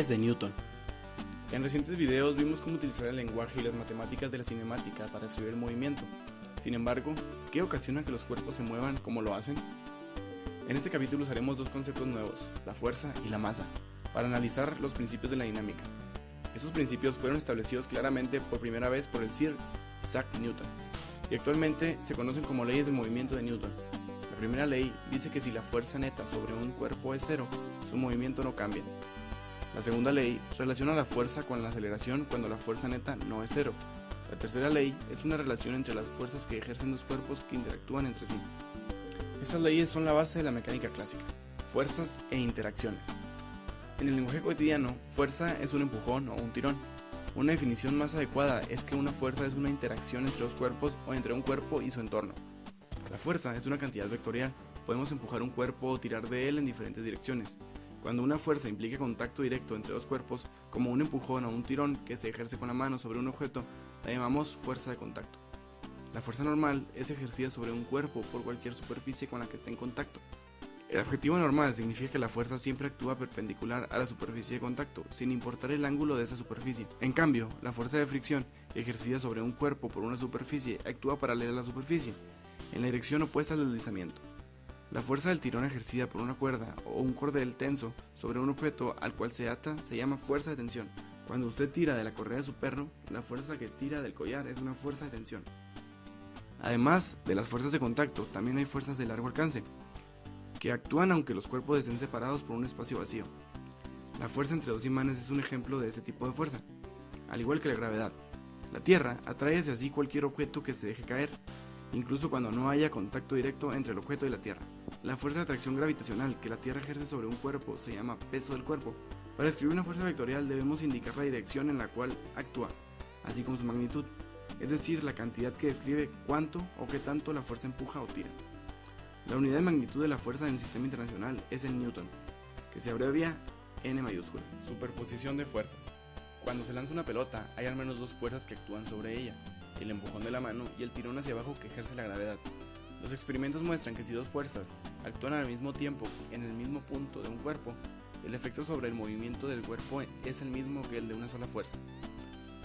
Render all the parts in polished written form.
Leyes de Newton. En recientes videos vimos cómo utilizar el lenguaje y las matemáticas de la cinemática para describir el movimiento. Sin embargo, ¿qué ocasiona que los cuerpos se muevan como lo hacen? En este capítulo usaremos dos conceptos nuevos, la fuerza y la masa, para analizar los principios de la dinámica. Esos principios fueron establecidos claramente por primera vez por el Sir Isaac Newton, y actualmente se conocen como leyes del movimiento de Newton. La primera ley dice que si la fuerza neta sobre un cuerpo es cero, su movimiento no cambia. La segunda ley relaciona la fuerza con la aceleración cuando la fuerza neta no es cero. La tercera ley es una relación entre las fuerzas que ejercen dos cuerpos que interactúan entre sí. Estas leyes son la base de la mecánica clásica, fuerzas e interacciones. En el lenguaje cotidiano, fuerza es un empujón o un tirón. Una definición más adecuada es que una fuerza es una interacción entre dos cuerpos o entre un cuerpo y su entorno. La fuerza es una cantidad vectorial, podemos empujar un cuerpo o tirar de él en diferentes direcciones. Cuando una fuerza implica contacto directo entre dos cuerpos, como un empujón o un tirón que se ejerce con la mano sobre un objeto, la llamamos fuerza de contacto. La fuerza normal es ejercida sobre un cuerpo por cualquier superficie con la que esté en contacto. El adjetivo normal significa que la fuerza siempre actúa perpendicular a la superficie de contacto, sin importar el ángulo de esa superficie. En cambio, la fuerza de fricción, ejercida sobre un cuerpo por una superficie, actúa paralela a la superficie, en la dirección opuesta al deslizamiento. La fuerza del tirón ejercida por una cuerda o un cordel tenso sobre un objeto al cual se ata se llama fuerza de tensión. Cuando usted tira de la correa de su perro, la fuerza que tira del collar es una fuerza de tensión. Además de las fuerzas de contacto, también hay fuerzas de largo alcance, que actúan aunque los cuerpos estén separados por un espacio vacío. La fuerza entre dos imanes es un ejemplo de este tipo de fuerza, al igual que la gravedad. La Tierra atrae hacia sí cualquier objeto que se deje caer, incluso cuando no haya contacto directo entre el objeto y la Tierra. La fuerza de atracción gravitacional que la Tierra ejerce sobre un cuerpo se llama peso del cuerpo. Para escribir una fuerza vectorial debemos indicar la dirección en la cual actúa, así como su magnitud, es decir, la cantidad que describe cuánto o qué tanto la fuerza empuja o tira. La unidad de magnitud de la fuerza en el sistema internacional es el Newton, que se abrevia N mayúscula. Superposición de fuerzas. Cuando se lanza una pelota, hay al menos dos fuerzas que actúan sobre ella, el empujón de la mano y el tirón hacia abajo que ejerce la gravedad. Los experimentos muestran que si dos fuerzas actúan al mismo tiempo en el mismo punto de un cuerpo, el efecto sobre el movimiento del cuerpo es el mismo que el de una sola fuerza,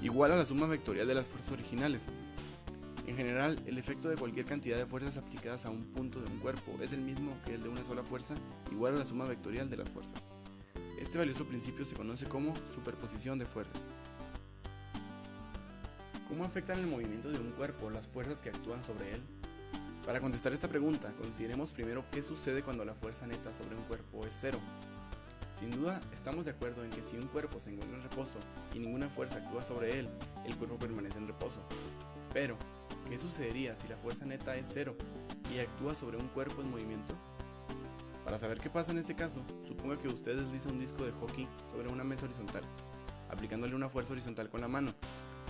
igual a la suma vectorial de las fuerzas originales. En general, el efecto de cualquier cantidad de fuerzas aplicadas a un punto de un cuerpo es el mismo que el de una sola fuerza, igual a la suma vectorial de las fuerzas. Este valioso principio se conoce como superposición de fuerzas. ¿Cómo afectan el movimiento de un cuerpo las fuerzas que actúan sobre él? Para contestar esta pregunta, consideremos primero qué sucede cuando la fuerza neta sobre un cuerpo es cero. Sin duda, estamos de acuerdo en que si un cuerpo se encuentra en reposo y ninguna fuerza actúa sobre él, el cuerpo permanece en reposo. Pero, ¿qué sucedería si la fuerza neta es cero y actúa sobre un cuerpo en movimiento? Para saber qué pasa en este caso, suponga que usted desliza un disco de hockey sobre una mesa horizontal, aplicándole una fuerza horizontal con la mano.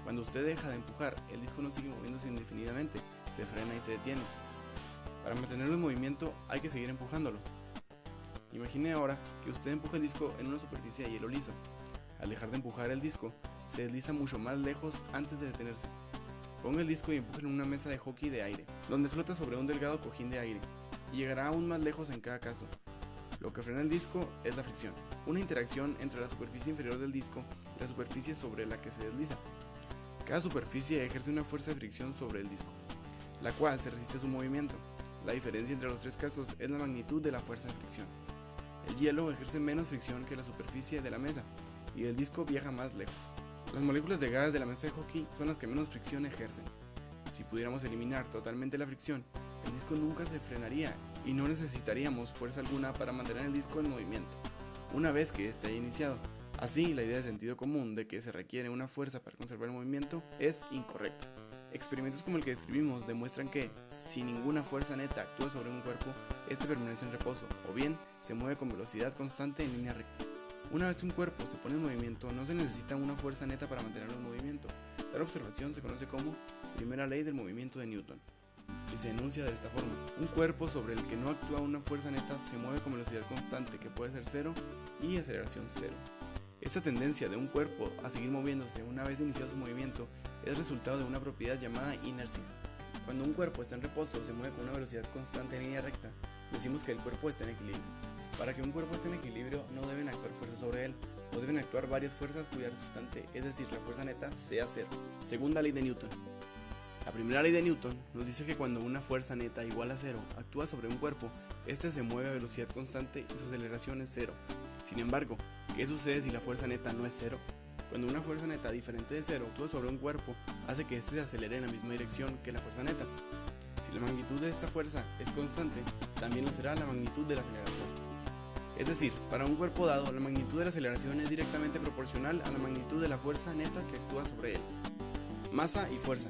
Cuando usted deja de empujar, el disco no sigue moviéndose indefinidamente, se frena y se detiene. Para mantenerlo en movimiento hay que seguir empujándolo. Imagine ahora que usted empuja el disco en una superficie de hielo liso. Al dejar de empujar el disco, se desliza mucho más lejos antes de detenerse. Ponga el disco y empújelo en una mesa de hockey de aire, donde flota sobre un delgado cojín de aire, y llegará aún más lejos en cada caso. Lo que frena el disco es la fricción, una interacción entre la superficie inferior del disco y la superficie sobre la que se desliza. Cada superficie ejerce una fuerza de fricción sobre el disco, la cual se resiste a su movimiento. La diferencia entre los tres casos es la magnitud de la fuerza de fricción. El hielo ejerce menos fricción que la superficie de la mesa, y el disco viaja más lejos. Las moléculas de gas de la mesa de hockey son las que menos fricción ejercen. Si pudiéramos eliminar totalmente la fricción, el disco nunca se frenaría y no necesitaríamos fuerza alguna para mantener el disco en movimiento, una vez que éste haya iniciado. Así, la idea de sentido común de que se requiere una fuerza para conservar el movimiento es incorrecta. Experimentos como el que describimos demuestran que, si ninguna fuerza neta actúa sobre un cuerpo, este permanece en reposo, o bien se mueve con velocidad constante en línea recta. Una vez que un cuerpo se pone en movimiento, no se necesita una fuerza neta para mantenerlo en movimiento. Tal observación se conoce como primera ley del movimiento de Newton, y se enuncia de esta forma: un cuerpo sobre el que no actúa una fuerza neta se mueve con velocidad constante, que puede ser cero, y aceleración cero. Esta tendencia de un cuerpo a seguir moviéndose una vez iniciado su movimiento es resultado de una propiedad llamada inercia. Cuando un cuerpo está en reposo, se mueve con una velocidad constante en línea recta, decimos que el cuerpo está en equilibrio. Para que un cuerpo esté en equilibrio no deben actuar fuerzas sobre él, o deben actuar varias fuerzas cuya resultante, es decir, la fuerza neta, sea cero. Segunda ley de Newton. La primera ley de Newton nos dice que cuando una fuerza neta igual a cero actúa sobre un cuerpo, este se mueve a velocidad constante y su aceleración es cero. Sin embargo, ¿qué sucede si la fuerza neta no es cero? Cuando una fuerza neta diferente de cero actúa sobre un cuerpo, hace que éste se acelere en la misma dirección que la fuerza neta. Si la magnitud de esta fuerza es constante, también lo será la magnitud de la aceleración. Es decir, para un cuerpo dado, la magnitud de la aceleración es directamente proporcional a la magnitud de la fuerza neta que actúa sobre él. Masa y fuerza.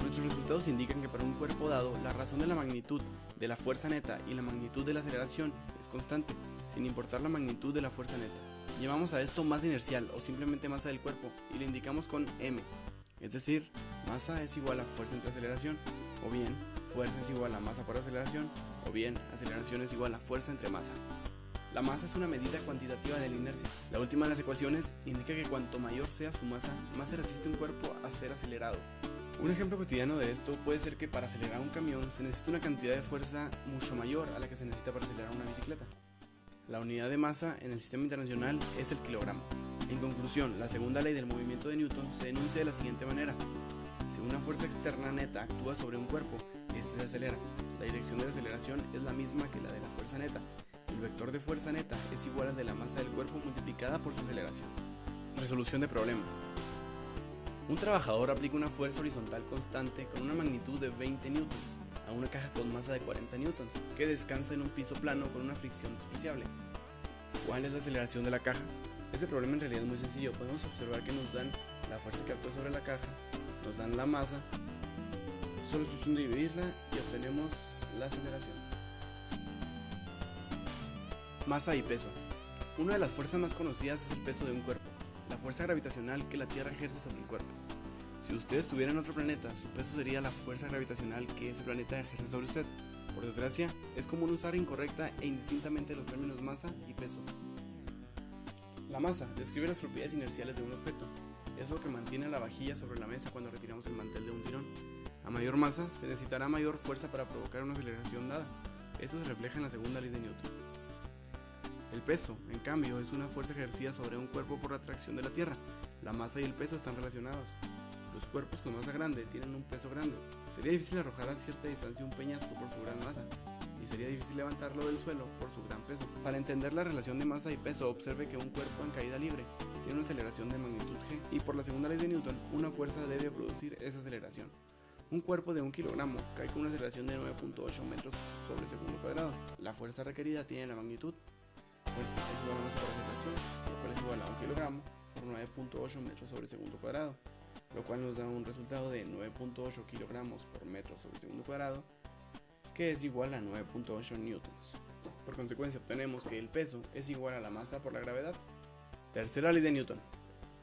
Nuestros resultados indican que para un cuerpo dado, la razón de la magnitud de la fuerza neta y la magnitud de la aceleración es constante, sin importar la magnitud de la fuerza neta. Llamamos a esto masa inercial o simplemente masa del cuerpo y le indicamos con m, es decir, masa es igual a fuerza entre aceleración, o bien fuerza es igual a masa por aceleración, o bien aceleración es igual a fuerza entre masa. La masa es una medida cuantitativa de la inercia. La última de las ecuaciones indica que cuanto mayor sea su masa, más se resiste un cuerpo a ser acelerado. Un ejemplo cotidiano de esto puede ser que para acelerar un camión se necesita una cantidad de fuerza mucho mayor a la que se necesita para acelerar una bicicleta. La unidad de masa en el sistema internacional es el kilogramo. En conclusión, la segunda ley del movimiento de Newton se enuncia de la siguiente manera. Si una fuerza externa neta actúa sobre un cuerpo, este se acelera. La dirección de la aceleración es la misma que la de la fuerza neta. El vector de fuerza neta es igual al de la masa del cuerpo multiplicada por su aceleración. Resolución de problemas. Un trabajador aplica una fuerza horizontal constante con una magnitud de 20 newtons a una caja con masa de 40 newtons que descansa en un piso plano con una fricción despreciable. ¿Cuál es la aceleración de la caja? Este problema en realidad es muy sencillo. Podemos observar que nos dan la fuerza que actúa sobre la caja, nos dan la masa, solo es cuestión de dividirla y obtenemos la aceleración. Masa y peso. Una de las fuerzas más conocidas es el peso de un cuerpo, la fuerza gravitacional que la Tierra ejerce sobre el cuerpo. Si usted estuviera en otro planeta, su peso sería la fuerza gravitacional que ese planeta ejerce sobre usted. Por desgracia, es común usar incorrecta e indistintamente los términos masa y peso. La masa describe las propiedades inerciales de un objeto. Es lo que mantiene la vajilla sobre la mesa cuando retiramos el mantel de un tirón. A mayor masa, se necesitará mayor fuerza para provocar una aceleración dada. Esto se refleja en la segunda ley de Newton. El peso, en cambio, es una fuerza ejercida sobre un cuerpo por la atracción de la Tierra. La masa y el peso están relacionados. Los cuerpos con masa grande tienen un peso grande. Sería difícil arrojar a cierta distancia un peñasco por su gran masa, y sería difícil levantarlo del suelo por su gran peso. Para entender la relación de masa y peso, observe que un cuerpo en caída libre tiene una aceleración de magnitud g, y por la segunda ley de Newton, una fuerza debe producir esa aceleración. Un cuerpo de 1 kilogramo cae con una aceleración de 9.8 metros sobre segundo cuadrado. La fuerza requerida tiene la magnitud fuerza es igual a masa por aceleración, lo cual es igual a 1 kilogramo por 9.8 metros sobre segundo cuadrado, lo cual nos da un resultado de 9.8 kilogramos por metro sobre segundo cuadrado, que es igual a 9.8 newtons. Por consecuencia, obtenemos que el peso es igual a la masa por la gravedad. Tercera ley de Newton.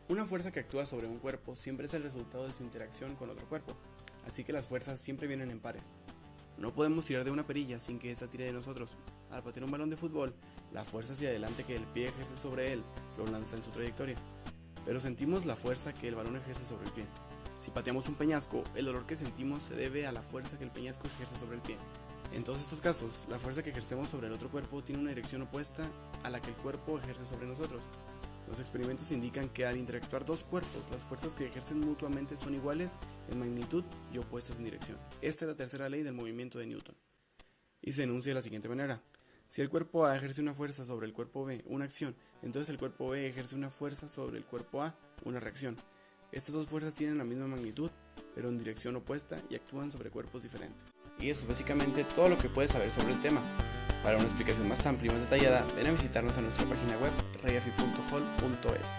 Una fuerza que actúa sobre un cuerpo siempre es el resultado de su interacción con otro cuerpo, así que las fuerzas siempre vienen en pares. No podemos tirar de una perilla sin que esta tire de nosotros. Al patear un balón de fútbol, la fuerza hacia adelante que el pie ejerce sobre él lo lanza en su trayectoria, pero sentimos la fuerza que el balón ejerce sobre el pie. Si pateamos un peñasco, el dolor que sentimos se debe a la fuerza que el peñasco ejerce sobre el pie. En todos estos casos, la fuerza que ejercemos sobre el otro cuerpo tiene una dirección opuesta a la que el cuerpo ejerce sobre nosotros. Los experimentos indican que al interactuar dos cuerpos, las fuerzas que ejercen mutuamente son iguales en magnitud y opuestas en dirección. Esta es la tercera ley del movimiento de Newton, y se enuncia de la siguiente manera. Si el cuerpo A ejerce una fuerza sobre el cuerpo B, una acción, entonces el cuerpo B ejerce una fuerza sobre el cuerpo A, una reacción. Estas dos fuerzas tienen la misma magnitud, pero en dirección opuesta y actúan sobre cuerpos diferentes. Y eso es básicamente todo lo que puedes saber sobre el tema. Para una explicación más amplia y más detallada, ven a visitarnos a nuestra página web reafi.hol.es.